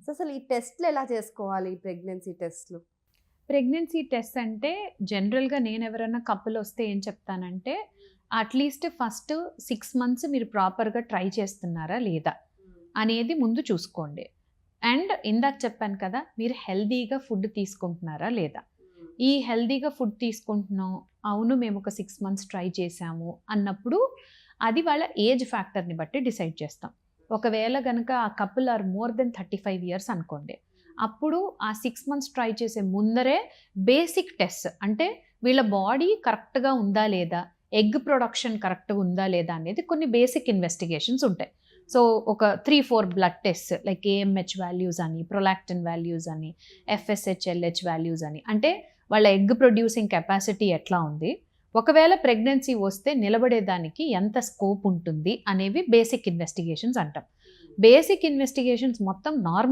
So అసలు ఈ టెస్ట్‌లు ఎలా చేసుకోవాలి? ఈ ప్రెగ్నెన్సీ టెస్ట్‌లు? ప్రెగ్నెన్సీ టెస్ట్ అంటే జనరల్‌గా నేనెవరన్నా కపుల్ వస్తే ఏం చెప్తానంటే, అట్‌లీస్ట్ ఫస్ట్ 6 మంత్స్ మీరు ప్రాపర్‌గా ట్రై చేస్తున్నారా లేదా? అనేది ముందు చూసుకోండి. అండ్ ఇందాక చెప్పాను కదా! మీరు హెల్తీగా ఫుడ్ తీసుకుంటున్నారా లేదా? ఈ హెల్తీగా ఫుడ్ తీసుకుంటున్నాం. అవును మేము ఒక 6 మంత్స్ ట్రై చేశాము అన్నప్పుడు అది వాళ్ళ ఏజ్ ఫ్యాక్టర్‌ని బట్టి డిసైడ్ చేస్తాం. ఒకవేళ గనక ఆ couple are more than 35 years అనుకోండి. అప్పుడు ఆ 6 మంత్స్ ట్రై చేసే ముందరే బేసిక్ టెస్ట్ అంటే వీళ్ళ బాడీ కరెక్ట్‌గా ఉందా లేదా? ఎగ్ ప్రొడక్షన్ కరెక్ట్‌గా ఉందా లేదా? అనేది కొన్ని బేసిక్ ఇన్వెస్టిగేషన్స్ ఉంటాయి. సో, ఒక 3, 4 blood tests like AMH values అని, ప్రొలాక్టిన్ వాల్యూస్ అని, ఎఫ్ఎస్‌హెచ్, ఎల్‌హెచ్ వాల్యూస్ అని. అంటే వాళ్ళ ఎగ్ ప్రొడ్యూసింగ్ కెపాసిటీ ఎట్లా ఉంది? ఒకవేళ ప్రెగ్నెన్సీ వస్తే నిలబడేదానికి ఎంత స్కోప్ ఉంటుంది అనేవి బేసిక్ ఇన్వెస్టిగేషన్స్ అంటాం. బేసిక్ ఇన్వెస్టిగేషన్స్ మొత్తం నార్మల్